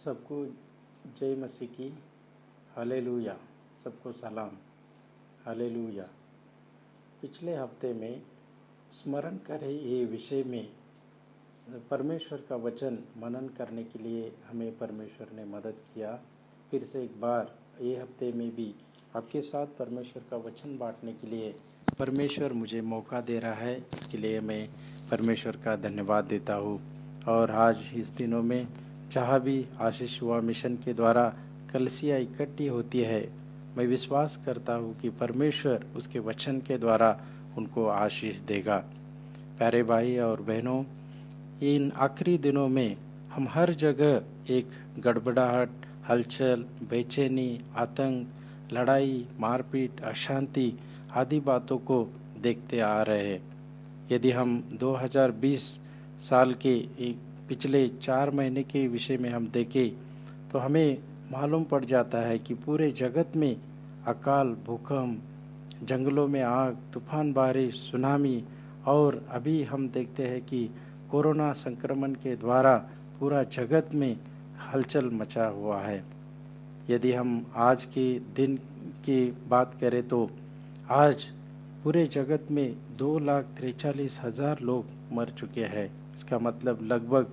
सबको जय मसीह की। हालेलुया। सबको सलाम। हालेलुया। पिछले हफ्ते में स्मरण करें ये विषय में परमेश्वर का वचन मनन करने के लिए हमें परमेश्वर ने मदद किया। फिर से एक बार ये हफ्ते में भी आपके साथ परमेश्वर का वचन बांटने के लिए परमेश्वर मुझे मौका दे रहा है। इसके लिए मैं परमेश्वर का धन्यवाद देता हूँ। और आज इस दिनों में जहाँ भी आशीष हुआ मिशन के द्वारा कलसिया इकट्ठी होती है, मैं विश्वास करता हूँ कि परमेश्वर उसके वचन के द्वारा उनको आशीष देगा। प्यारे भाई और बहनों, इन आखिरी दिनों में हम हर जगह एक गड़बड़ाहट, हलचल, बेचैनी, आतंक, लड़ाई, मारपीट, अशांति आदि बातों को देखते आ रहे हैं। यदि हम 2020 साल के पिछले 4 महीने के विषय में हम देखें तो हमें मालूम पड़ जाता है कि पूरे जगत में अकाल, भूकंप, जंगलों में आग, तूफान, बारिश, सुनामी और अभी हम देखते हैं कि कोरोना संक्रमण के द्वारा पूरा जगत में हलचल मचा हुआ है। यदि हम आज के दिन की बात करें तो आज पूरे जगत में 2,43,000 लोग मर चुके हैं। इसका मतलब लगभग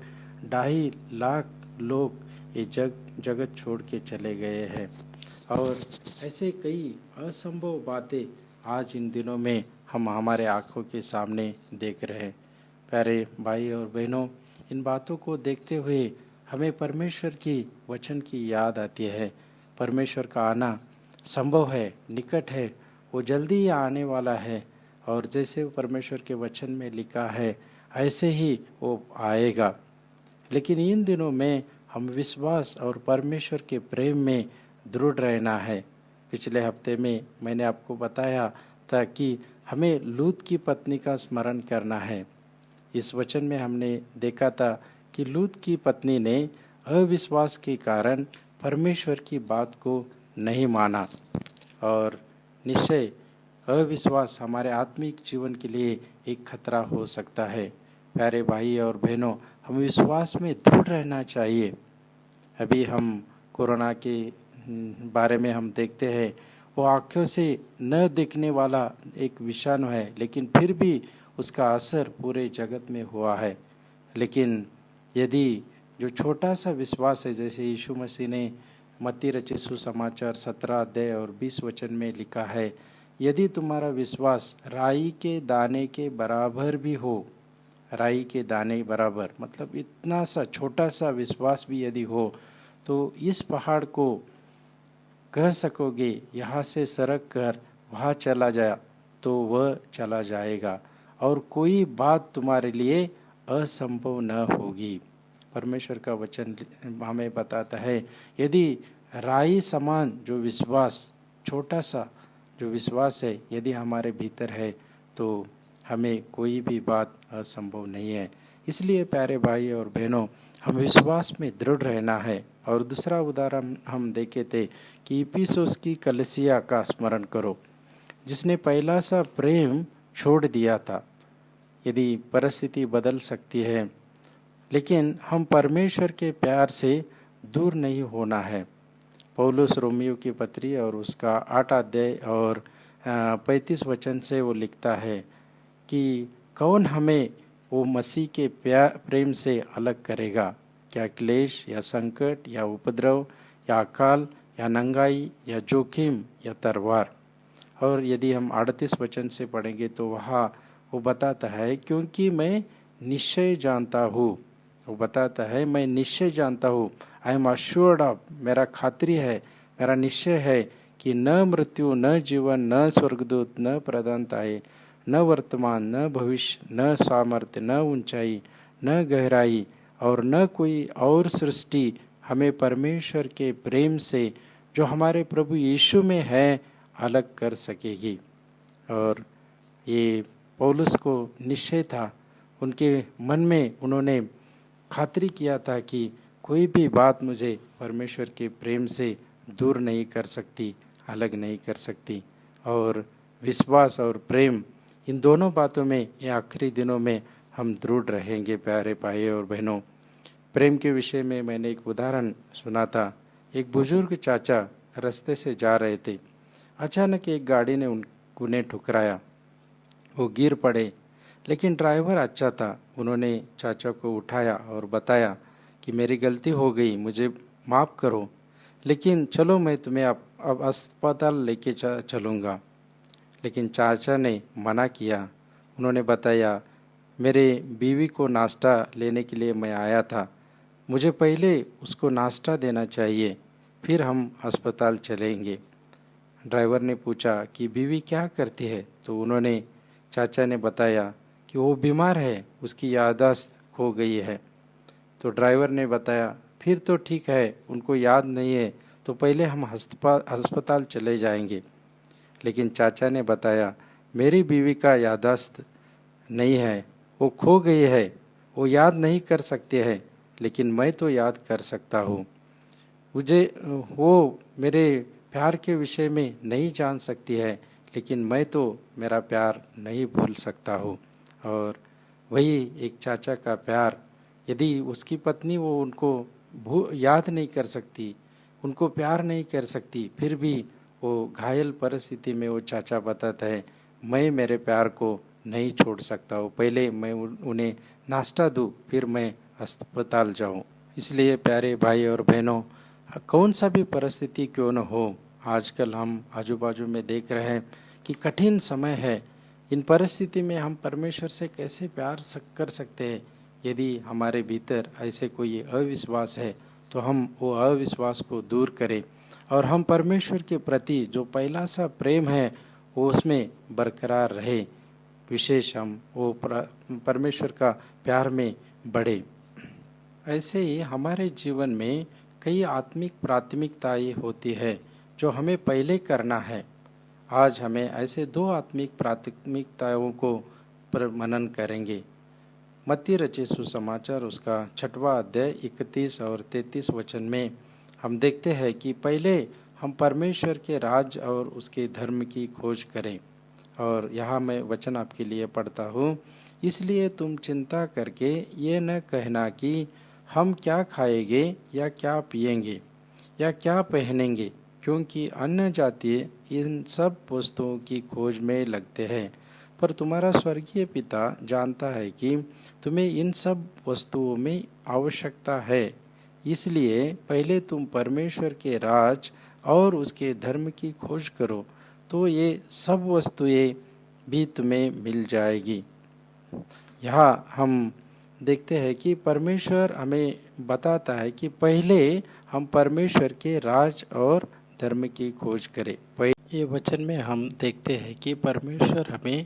2.5 लाख लोग ये जगत छोड़ के चले गए हैं। और ऐसे कई असंभव बातें आज इन दिनों में हम हमारे आँखों के सामने देख रहे हैं। प्यारे भाई और बहनों, इन बातों को देखते हुए हमें परमेश्वर की वचन की याद आती है। परमेश्वर का आना संभव है, निकट है, वो जल्दी ही आने वाला है। और जैसे वो परमेश्वर के वचन में लिखा है ऐसे ही वो आएगा। लेकिन इन दिनों में हम विश्वास और परमेश्वर के प्रेम में दृढ़ रहना है। पिछले हफ्ते में मैंने आपको बताया था कि हमें लूत की पत्नी का स्मरण करना है। इस वचन में हमने देखा था कि लूत की पत्नी ने अविश्वास के कारण परमेश्वर की बात को नहीं माना। और निश्चय अविश्वास हमारे आत्मिक जीवन के लिए एक खतरा हो सकता है। प्यारे भाई और बहनों, हम विश्वास में दृढ़ रहना चाहिए। अभी हम कोरोना के बारे में हम देखते हैं, वो आँखों से न दिखने वाला एक विषाणु है, लेकिन फिर भी उसका असर पूरे जगत में हुआ है। लेकिन यदि जो छोटा सा विश्वास है, जैसे यीशु मसीह ने मत्ती रचित सुसमाचार 17 अध्याय और 20 वचन में लिखा है, यदि तुम्हारा विश्वास राई के दाने के बराबर भी हो, राई के दाने बराबर मतलब इतना सा छोटा सा विश्वास भी यदि हो, तो इस पहाड़ को कह सकोगे यहाँ से सरक कर वहाँ चला जा, तो वह चला जाएगा और कोई बात तुम्हारे लिए असंभव न होगी। परमेश्वर का वचन हमें बताता है, यदि राई समान जो विश्वास, छोटा सा जो विश्वास है, यदि हमारे भीतर है तो हमें कोई भी बात असंभव नहीं है। इसलिए प्यारे भाई और बहनों, हम विश्वास में दृढ़ रहना है। और दूसरा उदाहरण हम देखे थे कि इफिसुस की कलीसिया का स्मरण करो, जिसने पहला सा प्रेम छोड़ दिया था। यदि परिस्थिति बदल सकती है, लेकिन हम परमेश्वर के प्यार से दूर नहीं होना है। पौलुस रोमियो की पत्री और उसका 8 अध्याय और 35 वचन से वो लिखता है कि कौन हमें वो मसीह के प्रेम से अलग करेगा? क्या क्लेश या संकट या उपद्रव या अकाल या नंगाई या जोखिम या तलवार? और यदि हम 38 वचन से पढ़ेंगे तो वहाँ वो बताता है, क्योंकि मैं निश्चय जानता हूँ, वो बताता है मैं निश्चय जानता हूँ, आई एम अश्योर्ड ऑफ, मेरा खातिरी है, मेरा निश्चय है कि न मृत्यु, न जीवन, न स्वर्गदूत, न प्रधानताएं, न वर्तमान, न भविष्य, न सामर्थ्य, न ऊंचाई, न गहराई और न कोई और सृष्टि हमें परमेश्वर के प्रेम से जो हमारे प्रभु यीशु में है अलग कर सकेगी। और ये पौलुस को निश्चय था, उनके मन में उन्होंने खातिरी किया था कि कोई भी बात मुझे परमेश्वर के प्रेम से दूर नहीं कर सकती, अलग नहीं कर सकती। और विश्वास और प्रेम, इन दोनों बातों में ये आखिरी दिनों में हम दृढ़ रहेंगे। प्यारे भाई और बहनों, प्रेम के विषय में मैंने एक उदाहरण सुना था। एक बुजुर्ग चाचा रास्ते से जा रहे थे। अचानक एक गाड़ी ने उन्हें ठुकराया। वो गिर पड़े, लेकिन ड्राइवर अच्छा था। उन्होंने चाचा को उठाया और बताया कि मेरी गलती हो गई, मुझे माफ़ करो, लेकिन चलो मैं तुम्हें अब अस्पताल लेके चलूँगा। लेकिन चाचा ने मना किया। उन्होंने बताया, मेरे बीवी को नाश्ता लेने के लिए मैं आया था, मुझे पहले उसको नाश्ता देना चाहिए, फिर हम अस्पताल चलेंगे। ड्राइवर ने पूछा कि बीवी क्या करती है, तो उन्होंने चाचा ने बताया कि वो बीमार है, उसकी याददाश्त खो गई है। तो ड्राइवर ने बताया, फिर तो ठीक है, उनको याद नहीं है तो पहले हम अस्पताल चले जाएंगे। लेकिन चाचा ने बताया, मेरी बीवी का याददाश्त नहीं है, वो खो गई है, वो याद नहीं कर सकती है, लेकिन मैं तो याद कर सकता हूँ। मुझे वो मेरे प्यार के विषय में नहीं जान सकती है, लेकिन मैं तो मेरा प्यार नहीं भूल सकता हूँ। और वही एक चाचा का प्यार, यदि उसकी पत्नी वो उनको याद नहीं कर सकती, उनको प्यार नहीं कर सकती, फिर भी वो घायल परिस्थिति में वो चाचा बताता है, मैं मेरे प्यार को नहीं छोड़ सकता हूँ, पहले मैं उन्हें नाश्ता दूँ, फिर मैं अस्पताल जाऊँ। इसलिए प्यारे भाई और बहनों, कौन सा भी परिस्थिति क्यों न हो, आजकल हम आजू बाजू में देख रहे हैं कि कठिन समय है। इन परिस्थिति में हम परमेश्वर से कैसे प्यार कर सकते हैं? यदि हमारे भीतर ऐसे कोई अविश्वास है तो हम वो अविश्वास को दूर करें और हम परमेश्वर के प्रति जो पहला सा प्रेम है वो उसमें बरकरार रहे। विशेष हम वो परमेश्वर का प्यार में बढ़े। ऐसे ही हमारे जीवन में कई आत्मिक प्राथमिकताएं होती है जो हमें पहले करना है। आज हमें ऐसे 2 आत्मिक प्राथमिकताओं को पर मनन करेंगे। मत्ती रचित सुसमाचार उसका 6वां अध्याय 31 और 33 वचन में हम देखते हैं कि पहले हम परमेश्वर के राज और उसके धर्म की खोज करें। और यहाँ मैं वचन आपके लिए पढ़ता हूँ, इसलिए तुम चिंता करके ये न कहना कि हम क्या खाएंगे या क्या पिएंगे या क्या पहनेंगे, क्योंकि अन्य जातीय इन सब वस्तुओं की खोज में लगते हैं। पर तुम्हारा स्वर्गीय पिता जानता है कि तुम्हें इन सब वस्तुओं में आवश्यकता है। इसलिए पहले तुम परमेश्वर के राज और उसके धर्म की खोज करो, तो ये सब वस्तुएं भी तुम्हें मिल जाएगी। यहाँ हम देखते हैं कि परमेश्वर हमें बताता है कि पहले हम परमेश्वर के राज और धर्म की खोज करें। ये वचन में हम देखते हैं कि परमेश्वर हमें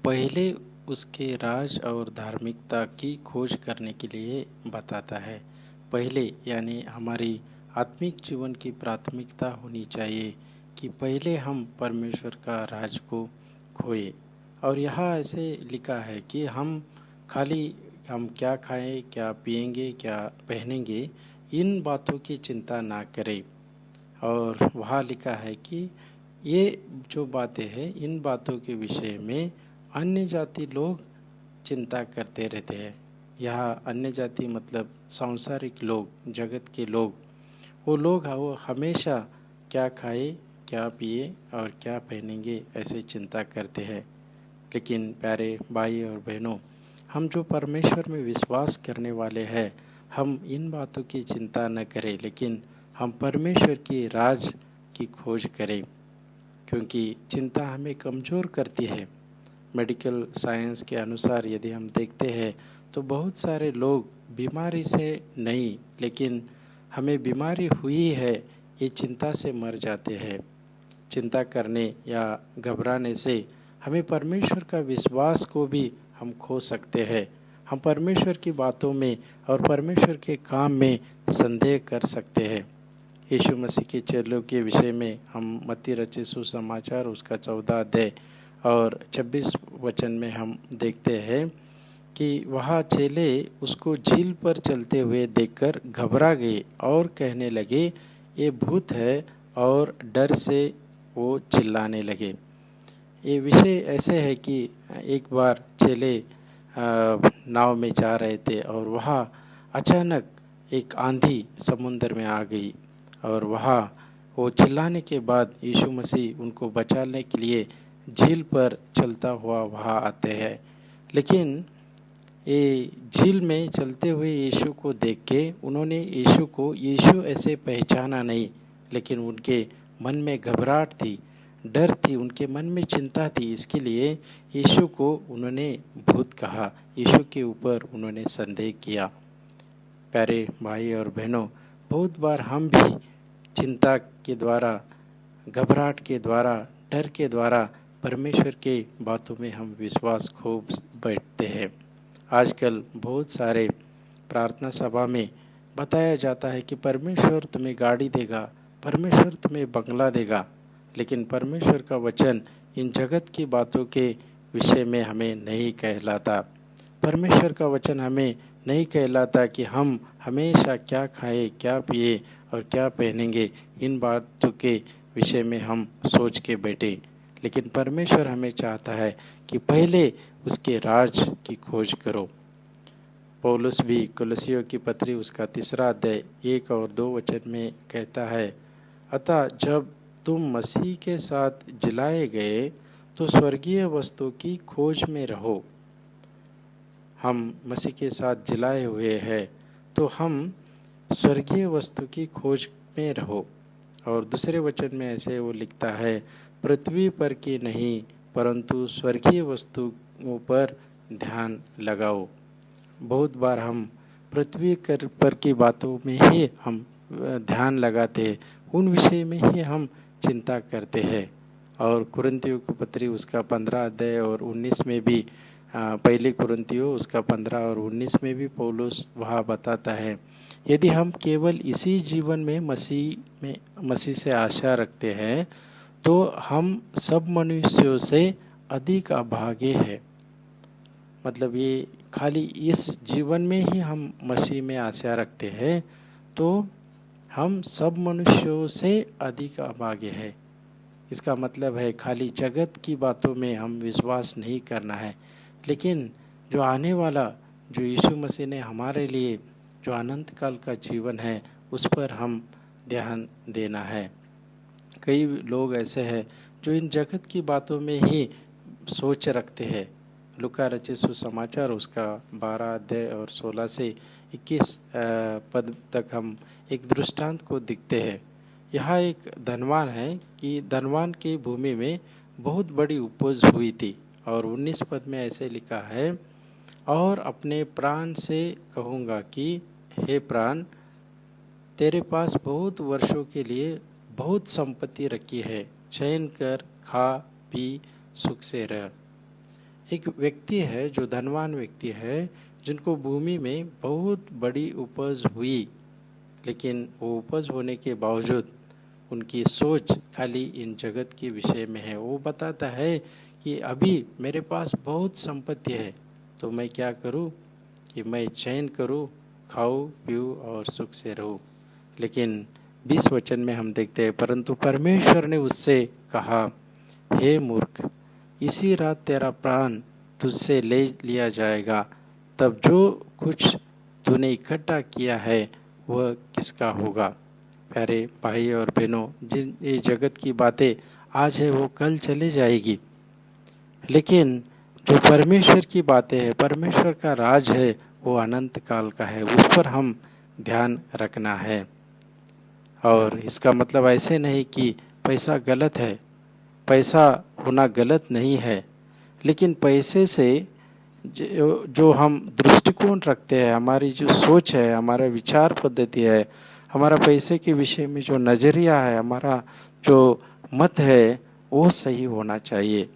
पहले उसके राज और धार्मिकता की खोज करने के लिए बताता है। पहले यानी हमारी आत्मिक जीवन की प्राथमिकता होनी चाहिए कि पहले हम परमेश्वर का राज को खोए। और यहाँ ऐसे लिखा है कि हम खाली हम क्या खाएं, क्या पिएंगे, क्या पहनेंगे, इन बातों की चिंता ना करें। और वहाँ लिखा है कि ये जो बातें हैं, इन बातों के विषय में अन्य जाति लोग चिंता करते रहते हैं। यहाँ अन्य जाति मतलब सांसारिक लोग, जगत के लोग, वो लोग वो हमेशा क्या खाए, क्या पिए और क्या पहनेंगे ऐसे चिंता करते हैं। लेकिन प्यारे भाई और बहनों, हम जो परमेश्वर में विश्वास करने वाले हैं, हम इन बातों की चिंता न करें, लेकिन हम परमेश्वर की राज की खोज करें, क्योंकि चिंता हमें कमज़ोर करती है। मेडिकल साइंस के अनुसार यदि हम देखते हैं तो बहुत सारे लोग बीमारी से नहीं, लेकिन हमें बीमारी हुई है ये चिंता से मर जाते हैं। चिंता करने या घबराने से हमें परमेश्वर का विश्वास को भी हम खो सकते हैं। हम परमेश्वर की बातों में और परमेश्वर के काम में संदेह कर सकते हैं। यीशु मसीह के चेलों के विषय में हम मत्ती रचित सुसमाचार उसका 14 अध्याय और 26 वचन में हम देखते हैं कि वहाँ चेले उसको झील पर चलते हुए देखकर घबरा गए और कहने लगे, ये भूत है, और डर से वो चिल्लाने लगे। ये विषय ऐसे है कि एक बार चेले नाव में जा रहे थे और वहाँ अचानक एक आंधी समुद्र में आ गई और वहाँ वो चिल्लाने के बाद यीशु मसीह उनको बचाने के लिए झील पर चलता हुआ वहाँ आते हैं। लेकिन ये झील में चलते हुए यीशु को देख के उन्होंने यीशु ऐसे पहचाना नहीं, लेकिन उनके मन में घबराहट थी, डर थी, उनके मन में चिंता थी। इसके लिए यीशु को उन्होंने भूत कहा, यीशु के ऊपर उन्होंने संदेह किया। प्यारे भाई और बहनों, बहुत बार हम भी चिंता के द्वारा, घबराहट के द्वारा, डर के द्वारा परमेश्वर के बातों में हम विश्वास खो बैठते हैं। आजकल बहुत सारे प्रार्थना सभा में बताया जाता है कि परमेश्वर तुम्हें गाड़ी देगा, परमेश्वर तुम्हें बंगला देगा, लेकिन परमेश्वर का वचन इन जगत की बातों के विषय में हमें नहीं कहलाता। परमेश्वर का वचन हमें नहीं कहलाता कि हम हमेशा क्या खाएं, क्या पिए और क्या पहनेंगे, इन बातों के विषय में हम सोच के बैठे। लेकिन परमेश्वर हमें चाहता है कि पहले उसके राज की खोज करो। पौलुस भी कुलसियों की पत्री उसका 3 अध्याय 1 और 2 वचन में कहता है, अतः जब तुम मसीह के साथ जिलाए गए तो स्वर्गीय वस्तु की खोज में रहो। हम मसीह के साथ जिलाए हुए हैं तो हम स्वर्गीय वस्तु की खोज में रहो। और दूसरे वचन में ऐसे वो लिखता है, पृथ्वी पर की नहीं परंतु स्वर्गीय वस्तुओं पर ध्यान लगाओ। बहुत बार हम पृथ्वी पर की बातों में ही हम ध्यान लगाते हैं, उन विषय में ही हम चिंता करते हैं। और कुरिन्थियों की पत्री उसका 15 अध्याय और 19 में भी, पहली कुरिन्थियों उसका 15 और 19 में भी पौलुस वहाँ बताता है, यदि हम केवल इसी जीवन में मसीह से आशा रखते हैं तो हम सब मनुष्यों से अधिक अभागे हैं। मतलब ये खाली इस जीवन में ही हम मसीह में आशा रखते हैं तो हम सब मनुष्यों से अधिक अभागे हैं। इसका मतलब है खाली जगत की बातों में हम विश्वास नहीं करना है, लेकिन जो आने वाला, जो यीशु मसीह ने हमारे लिए जो अनंत काल का जीवन है, उस पर हम ध्यान देना है। कई लोग ऐसे हैं जो इन जगत की बातों में ही सोच रखते हैं। लूका रचित सुसमाचार उसका 12 अध्याय और 16 से 21 पद तक हम एक दृष्टांत को दिखते हैं। यहाँ एक धनवान है कि धनवान की भूमि में बहुत बड़ी उपज हुई थी और 19 पद में ऐसे लिखा है, और अपने प्राण से कहूँगा कि हे प्राण, तेरे पास बहुत वर्षों के लिए बहुत संपत्ति रखी है, चयन कर, खा पी, सुख से रह। एक व्यक्ति है जो धनवान व्यक्ति है, जिनको भूमि में बहुत बड़ी उपज हुई, लेकिन वो उपज होने के बावजूद उनकी सोच खाली इन जगत के विषय में है। वो बताता है कि अभी मेरे पास बहुत संपत्ति है तो मैं क्या करूं कि मैं चयन करूं, खाऊं पीऊं और सुख से रहूं। लेकिन 20 वचन में हम देखते हैं, परंतु परमेश्वर ने उससे कहा, हे मूर्ख, इसी रात तेरा प्राण तुझसे ले लिया जाएगा, तब जो कुछ तूने इकट्ठा किया है वह किसका होगा। प्यारे भाई और बहनों, जिन ये जगत की बातें आज है वो कल चले जाएगी, लेकिन जो परमेश्वर की बातें हैं, परमेश्वर का राज है, वो अनंत काल का है, उस पर हम ध्यान रखना है। और इसका मतलब ऐसे नहीं कि पैसा गलत है, पैसा होना गलत नहीं है, लेकिन पैसे से जो हम दृष्टिकोण रखते हैं, हमारी जो सोच है, हमारा विचार पद्धति है, हमारा पैसे के विषय में जो नज़रिया है, हमारा जो मत है, वो सही होना चाहिए।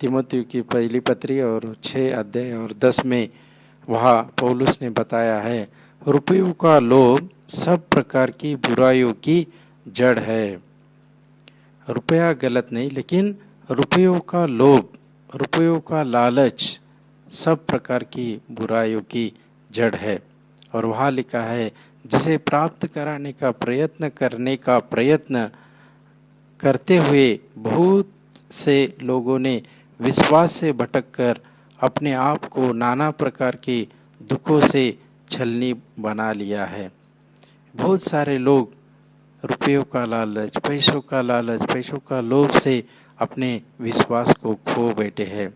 तीमुथियों की पहली पत्री और 6 अध्याय और 10 में वहाँ पौलुस ने बताया है, रुपयों का लोभ सब प्रकार की बुराइयों की जड़ है। रुपया गलत नहीं, लेकिन रुपयों का लोभ, रुपयों का लालच सब प्रकार की बुराइयों की जड़ है। और वहाँ लिखा है, जिसे प्राप्त कराने का प्रयत्न करते हुए बहुत से लोगों ने विश्वास से भटककर अपने आप को नाना प्रकार के दुखों से छलनी बना लिया है। बहुत सारे लोग रुपयों का लालच, पैसों का लालच, पैसों का लोभ से अपने विश्वास को खो बैठे हैं।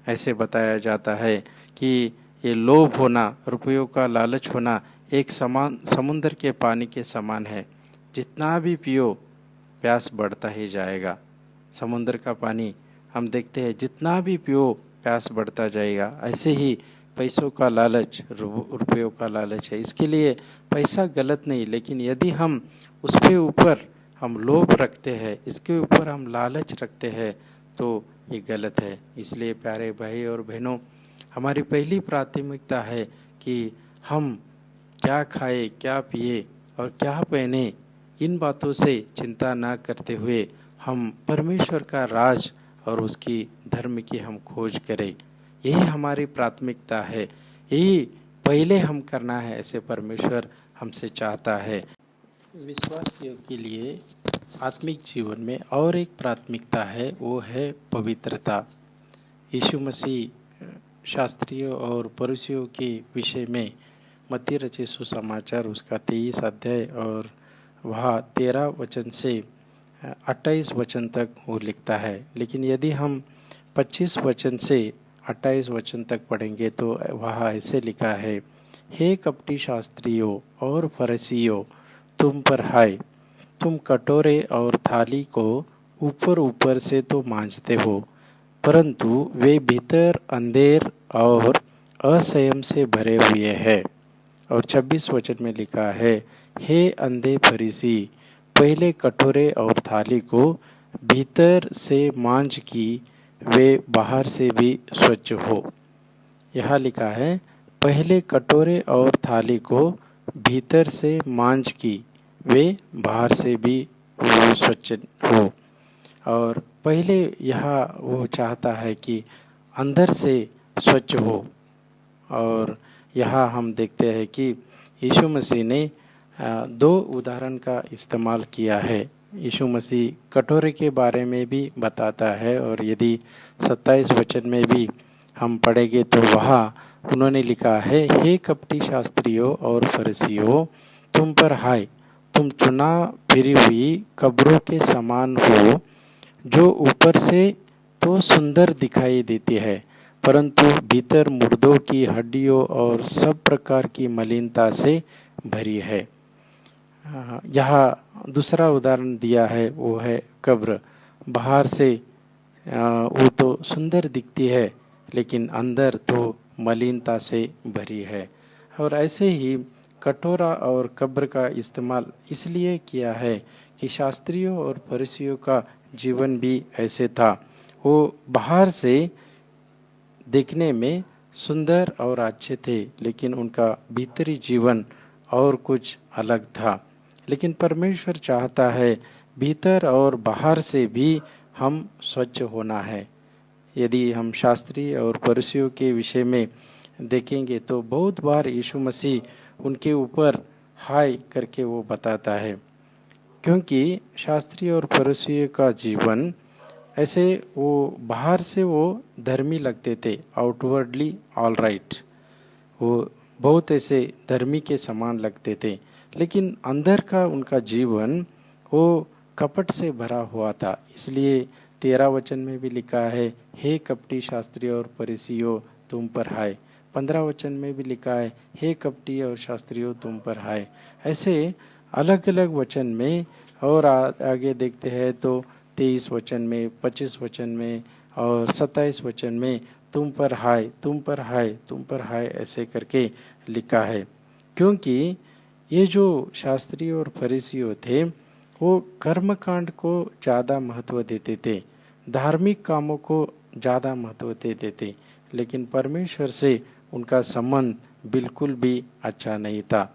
ऐसे बताया जाता है कि ये लोभ होना, रुपयों का लालच होना एक समान समुद्र के पानी के समान है। जितना भी पियो प्यास बढ़ता ही जाएगा। समुद्र का पानी हम देखते हैं, जितना भी पियो प्यास बढ़ता जाएगा। ऐसे ही पैसों का लालच, रुपयों का लालच है। इसके लिए पैसा गलत नहीं, लेकिन यदि हम उसके ऊपर हम लोभ रखते हैं, इसके ऊपर हम लालच रखते हैं, तो ये गलत है। इसलिए प्यारे भाई और बहनों, हमारी पहली प्राथमिकता है कि हम क्या खाए, क्या पिए और क्या पहने, इन बातों से चिंता न करते हुए हम परमेश्वर का राज और उसकी धर्म की हम खोज करें। यही हमारी प्राथमिकता है, यही पहले हम करना है, ऐसे परमेश्वर हमसे चाहता है। विश्वासियों के लिए आत्मिक जीवन में और एक प्राथमिकता है, वो है पवित्रता। यीशु मसीह शास्त्रियों और फरीसियों के विषय में मत्ती रचित सुसमाचार उसका 23 अध्याय और वह 13 वचन से 28 वचन तक वो लिखता है। लेकिन यदि हम 25 वचन से 28 वचन तक पढ़ेंगे तो वह ऐसे लिखा है, हे कपटी शास्त्रियों और फरीसियों, तुम पर हाय, तुम कटोरे और थाली को ऊपर ऊपर से तो मांजते हो, परंतु वे भीतर अंधेर और असंयम से भरे हुए हैं। और 26 वचन में लिखा है, हे अंधे फरीसी, पहले कटोरे और थाली को भीतर से मांज की वे बाहर से भी स्वच्छ हो। यहाँ लिखा है, पहले कटोरे और थाली को भीतर से मांज की वे बाहर से भी वो स्वच्छ हो। और पहले यहाँ वो चाहता है कि अंदर से स्वच्छ हो। और यहाँ हम देखते हैं कि यीशु मसीह ने 2 उदाहरण का इस्तेमाल किया है। यीशु मसीह कटोरे के बारे में भी बताता है, और यदि 27 वचन में भी हम पढ़ेंगे तो वहाँ उन्होंने लिखा है, हे कपटी शास्त्रियों और फरीसियों, तुम पर हाय, तुम चुना फिरी हुई कब्रों के समान हो, जो ऊपर से तो सुंदर दिखाई देती है, परंतु भीतर मुर्दों की हड्डियों और सब प्रकार की मलिनता से भरी है। यहाँ दूसरा उदाहरण दिया है, वो है कब्र। बाहर से वो तो सुंदर दिखती है, लेकिन अंदर तो मलिनता से भरी है। और ऐसे ही कटोरा और कब्र का इस्तेमाल इसलिए किया है कि शास्त्रियों और फरीसियों का जीवन भी ऐसे था। वो बाहर से देखने में सुंदर और अच्छे थे, लेकिन उनका भीतरी जीवन और कुछ अलग था। लेकिन परमेश्वर चाहता है भीतर और बाहर से भी हम स्वच्छ होना है। यदि हम शास्त्री और फरीसियों के विषय में देखेंगे तो बहुत बार यीशु मसीह उनके ऊपर हाय करके वो बताता है, क्योंकि शास्त्री और फरीसियों का जीवन ऐसे वो बाहर से वो धर्मी लगते थे, आउटवर्डली ऑल राइट, वो बहुत ऐसे धर्मी के समान लगते थे, लेकिन अंदर का उनका जीवन वो कपट से भरा हुआ था। इसलिए 13 वचन में भी लिखा है, हे कपटी शास्त्री और फरीसियों, तुम पर हाय। 15 वचन में भी लिखा है, हे कपटी और शास्त्रियों, तुम पर हाय। ऐसे अलग अलग वचन में, और आगे देखते हैं तो 23 वचन में, 25 वचन में और 27 वचन में तुम पर हाय, तुम पर हाय, तुम पर हाय ऐसे करके लिखा है। क्योंकि ये जो शास्त्री और फरीसियों थे वो कर्मकांड को ज़्यादा महत्व देते थे, धार्मिक कामों को ज़्यादा महत्व देते थे, लेकिन परमेश्वर से उनका संबंध बिल्कुल भी अच्छा नहीं था।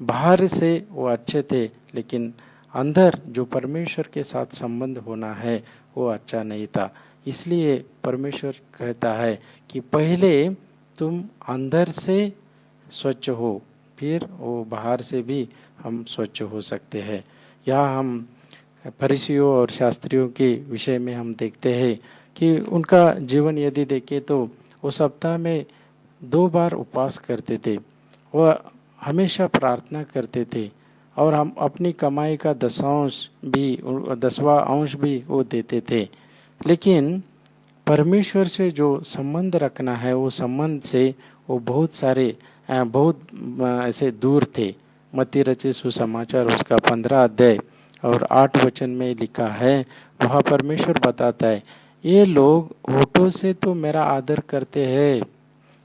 बाहर से वो अच्छे थे, लेकिन अंदर जो परमेश्वर के साथ संबंध होना है वो अच्छा नहीं था। इसलिए परमेश्वर कहता है कि पहले तुम अंदर से स्वच्छ हो, फिर वो बाहर से भी हम स्वच्छ हो सकते हैं। यहाँ हम फरीसियों और शास्त्रियों के विषय में हम देखते हैं कि उनका जीवन यदि देखें तो वो सप्ताह में 2 बार उपवास करते थे, वह हमेशा प्रार्थना करते थे और हम अपनी कमाई का 10वां अंश भी वो देते थे। लेकिन परमेश्वर से जो संबंध रखना है, वो संबंध से वो बहुत ऐसे दूर थे। मत्ती रचित सुसमाचार उसका 15 अध्याय और 8 वचन में लिखा है, वहाँ परमेश्वर बताता है, ये लोग होठों से तो मेरा आदर करते हैं,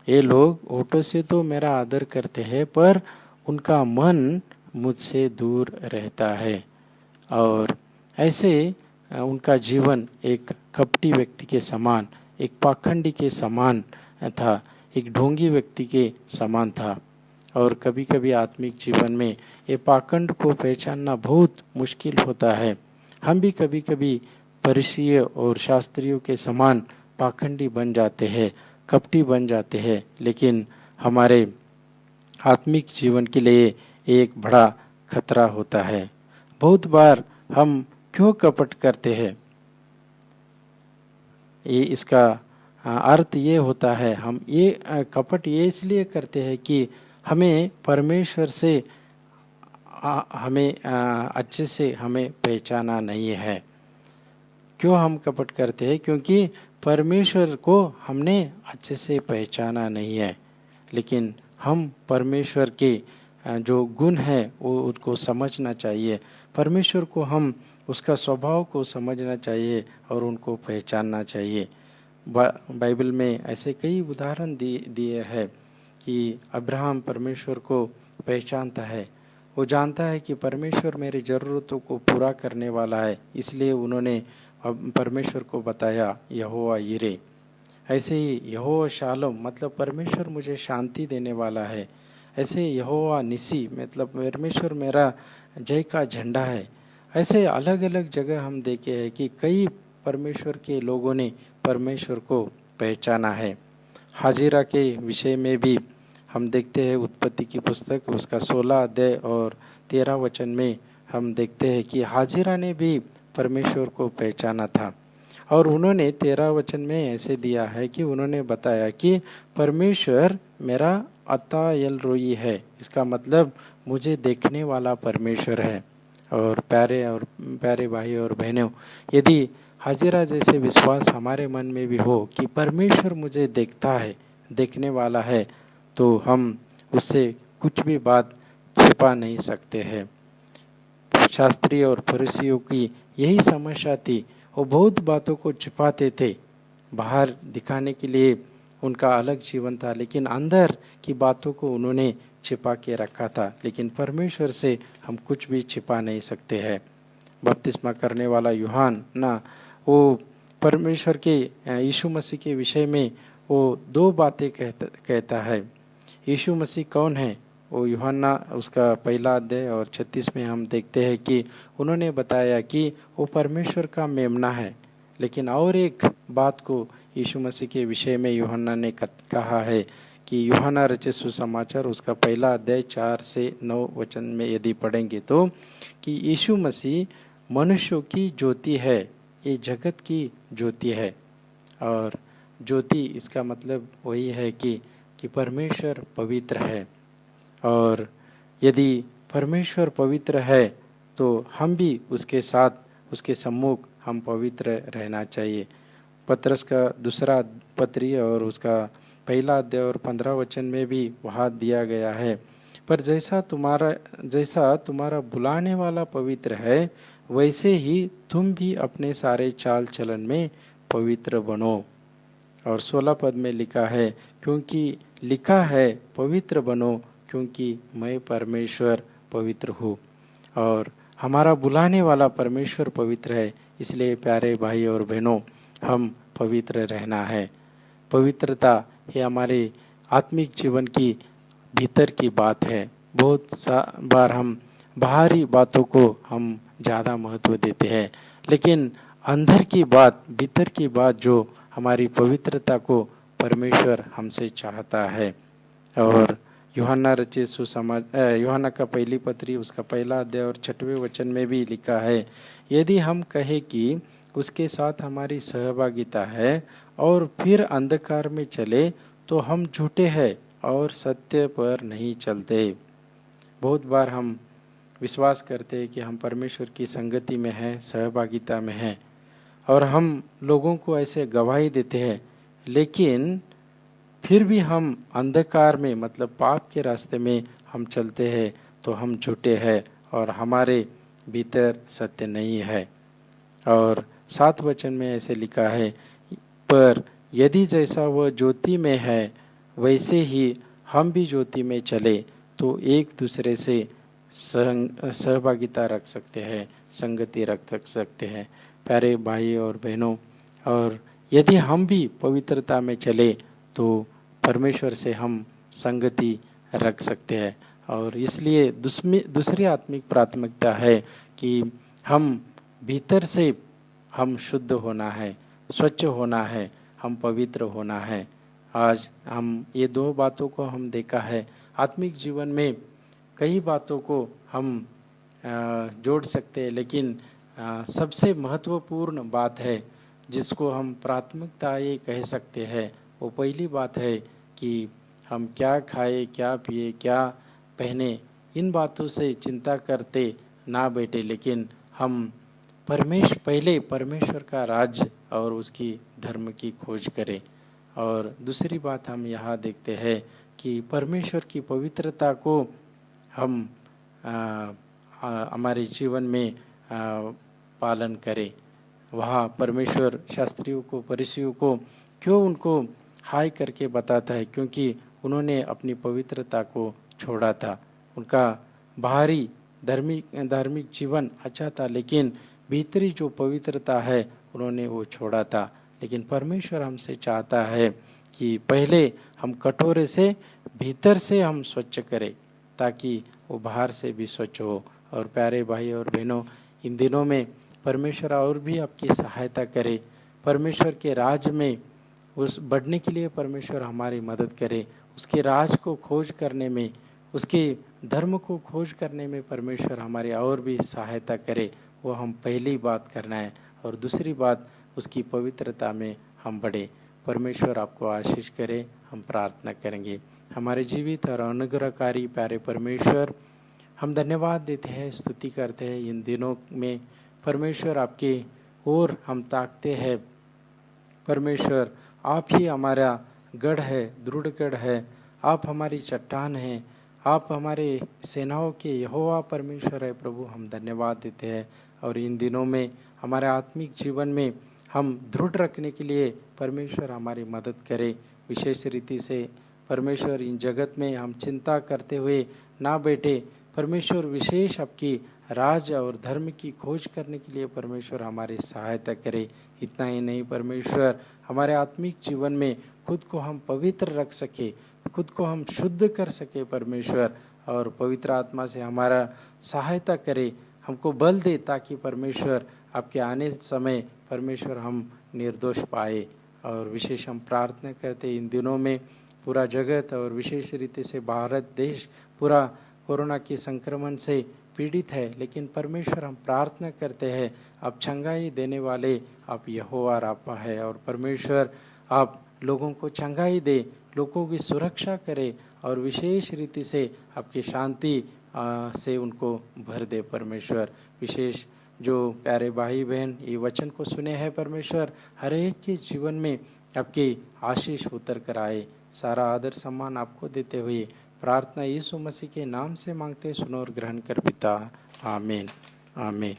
ये लोग होठों से तो मेरा आदर करते हैं, पर उनका मन मुझसे दूर रहता है। और ऐसे उनका जीवन एक कपटी व्यक्ति के समान, एक पाखंडी के समान था, एक ढोंगी व्यक्ति के समान था। और कभी कभी आत्मिक जीवन में ये पाखंड को पहचानना बहुत मुश्किल होता है। हम भी कभी कभी फरीसियों और शास्त्रियों के समान पाखंडी बन जाते हैं, कपटी बन जाते हैं। लेकिन हमारे आत्मिक जीवन के लिए एक बड़ा खतरा होता है। बहुत बार हम क्यों कपट करते हैं, ये इसका अर्थ ये होता है, हम ये कपट ये इसलिए करते हैं कि हमें परमेश्वर से हमें अच्छे से हमें पहचाना नहीं है। क्यों हम कपट करते हैं? क्योंकि परमेश्वर को हमने अच्छे से पहचाना नहीं है। लेकिन हम परमेश्वर के जो गुण है वो उनको समझना चाहिए। परमेश्वर को हम उसका स्वभाव को समझना चाहिए और उनको पहचानना चाहिए। बाइबल में ऐसे कई उदाहरण दिए हैं कि अब्राहम परमेश्वर को पहचानता है, वो जानता है कि परमेश्वर मेरी ज़रूरतों को पूरा करने वाला है, इसलिए उन्होंने परमेश्वर को बताया यहोवा यिरे। ऐसे ही यहोवा शालोम मतलब परमेश्वर मुझे शांति देने वाला है। ऐसे यहोवा निसी मतलब परमेश्वर मेरा जय का झंडा है। ऐसे अलग अलग जगह हम देखे हैं कि कई परमेश्वर के लोगों ने परमेश्वर को पहचाना है। हाजिरा के विषय में भी हम देखते हैं, उत्पत्ति की पुस्तक उसका 16 अध्याय और 13 वचन में हम देखते हैं कि हाजिरा ने भी परमेश्वर को पहचाना था। और उन्होंने 13 वचन में ऐसे दिया है कि उन्होंने बताया कि परमेश्वर मेरा अता यल रोई है, इसका मतलब मुझे देखने वाला परमेश्वर है। और प्यारे भाई और बहनों, यदि हाजिरा जैसे विश्वास हमारे मन में भी हो कि परमेश्वर मुझे देखता है, देखने वाला है, तो हम उससे कुछ भी बात छिपा नहीं सकते हैं। शास्त्री और फरीसियों की यही समस्या थी, वो बहुत बातों को छिपाते थे। बाहर दिखाने के लिए उनका अलग जीवन था, लेकिन अंदर की बातों को उन्होंने छिपा के रखा था। लेकिन परमेश्वर से हम कुछ भी छिपा नहीं सकते हैं। बपतिस्मा करने वाला यूहान ना, वो परमेश्वर के यीशु मसीह के विषय में वो 2 बातें कहता है। यीशु मसीह कौन है? वो यूहन्ना उसका 1 अध्याय और 36 में हम देखते हैं कि उन्होंने बताया कि वो परमेश्वर का मेमना है। लेकिन और एक बात को यीशु मसीह के विषय में यूहन्ना ने कहा है कि यूहन्ना रचित सुसमाचार उसका 1 अध्याय 4 से 9 वचन में यदि पढ़ेंगे तो कि यीशु मसीह मनुष्यों की ज्योति है, ये जगत की ज्योति है। और ज्योति इसका मतलब वही है कि परमेश्वर पवित्र है, और यदि परमेश्वर पवित्र है तो हम भी उसके साथ, उसके सम्मुख हम पवित्र रहना चाहिए। पत्रस का 2 पत्री और उसका 1 अध्याय और 15 वचन में भी वहाँ दिया गया है, पर जैसा तुम्हारा बुलाने वाला पवित्र है, वैसे ही तुम भी अपने सारे चाल चलन में पवित्र बनो। और 16 पद में लिखा है, क्योंकि लिखा है पवित्र बनो क्योंकि मैं परमेश्वर पवित्र हूँ। और हमारा बुलाने वाला परमेश्वर पवित्र है, इसलिए प्यारे भाई और बहनों, हम पवित्र रहना है। पवित्रता ये हमारे आत्मिक जीवन की भीतर की बात है। बहुत बार हम बाहरी बातों को हम ज़्यादा महत्व देते हैं, लेकिन अंदर की बात, भीतर की बात जो हमारी पवित्रता को परमेश्वर हमसे चाहता है। और यूहन्ना रचित यूहन्ना का 1 पत्री उसका 1 अध्याय और 6वें वचन में भी लिखा है, यदि हम कहें कि उसके साथ हमारी सहभागिता है और फिर अंधकार में चले तो हम झूठे हैं और सत्य पर नहीं चलते। बहुत बार हम विश्वास करते हैं कि हम परमेश्वर की संगति में हैं, सहभागिता में हैं, और हम लोगों को ऐसे गवाही देते हैं, लेकिन फिर भी हम अंधकार में मतलब पाप के रास्ते में हम चलते हैं, तो हम झूठे हैं और हमारे भीतर सत्य नहीं है। और 7 वचन में ऐसे लिखा है, पर यदि जैसा वह ज्योति में है वैसे ही हम भी ज्योति में चले तो एक दूसरे से सहभागिता रख सकते हैं, संगति रख सकते हैं। प्यारे भाई और बहनों, और यदि हम भी पवित्रता में चले तो परमेश्वर से हम संगति रख सकते हैं। और इसलिए दूसरी आत्मिक प्राथमिकता है कि हम भीतर से हम शुद्ध होना है, स्वच्छ होना है, हम पवित्र होना है। आज हम ये 2 बातों को हम देखा है। आत्मिक जीवन में कई बातों को हम जोड़ सकते हैं, लेकिन सबसे महत्वपूर्ण बात है जिसको हम प्राथमिकता ये कह सकते हैं, वो पहली बात है कि हम क्या खाए, क्या पिए, क्या पहने, इन बातों से चिंता करते ना बैठे, लेकिन हम पहले परमेश्वर का राज्य और उसकी धर्म की खोज करें। और दूसरी बात हम यहाँ देखते हैं कि परमेश्वर की पवित्रता को हम हमारे जीवन में पालन करें। वहाँ परमेश्वर शास्त्रियों को, फरीसियों को क्यों उनको हाय करके बताता है? क्योंकि उन्होंने अपनी पवित्रता को छोड़ा था। उनका बाहरी धार्मिक जीवन अच्छा था, लेकिन भीतरी जो पवित्रता है उन्होंने वो छोड़ा था। लेकिन परमेश्वर हमसे चाहता है कि पहले हम कटोरे से भीतर से हम स्वच्छ करें, ताकि वो बाहर से भी स्वच्छ हो। और प्यारे भाई और बहनों, इन दिनों में परमेश्वर और भी आपकी सहायता करे। परमेश्वर के राज में उस बढ़ने के लिए परमेश्वर हमारी मदद करे। उसके राज को खोज करने में, उसके धर्म को खोज करने में परमेश्वर हमारी और भी सहायता करे। वो हम पहली बात करना है। और दूसरी बात, उसकी पवित्रता में हम बढ़े। परमेश्वर आपको आशीष करे। हम प्रार्थना करेंगे। हमारे जीवित और अनुग्रहकारी प्यारे परमेश्वर, हम धन्यवाद देते हैं, स्तुति करते हैं। इन दिनों में परमेश्वर आपके ओर हम ताकते हैं। परमेश्वर आप ही हमारा गढ़ है, दृढ़ गढ़ है। आप हमारी चट्टान हैं। आप हमारे सेनाओं के यहोवा परमेश्वर है। प्रभु, हम धन्यवाद देते हैं। और इन दिनों में हमारे आत्मिक जीवन में हम दृढ़ रखने के लिए परमेश्वर हमारी मदद करे। विशेष रीति से परमेश्वर, इन जगत में हम चिंता करते हुए ना बैठे। परमेश्वर विशेष आपकी राज और धर्म की खोज करने के लिए परमेश्वर हमारी सहायता करे। इतना ही नहीं, परमेश्वर हमारे आत्मिक जीवन में खुद को हम पवित्र रख सके, खुद को हम शुद्ध कर सके परमेश्वर। और पवित्र आत्मा से हमारा सहायता करे, हमको बल दे, ताकि परमेश्वर आपके आने समय परमेश्वर हम निर्दोष पाए। और विशेष हम प्रार्थना करते, इन दिनों में पूरा जगत और विशेष रीति से भारत देश पूरा कोरोना के संक्रमण से पीड़ित है, लेकिन परमेश्वर हम प्रार्थना करते हैं, आप चंगाई देने वाले आप यहोवा राफा है। और परमेश्वर आप लोगों को चंगाई दे, लोगों की सुरक्षा करे, और विशेष रीति से आपकी शांति से उनको भर दे। परमेश्वर विशेष जो प्यारे भाई बहन ये वचन को सुने हैं, परमेश्वर हर एक के जीवन में आपकी आशीष उतर कर आए। सारा आदर सम्मान आपको देते हुए प्रार्थना यीशु मसीह के नाम से मांगते, सुनो और ग्रहण कर पिता। आमीन, आमीन।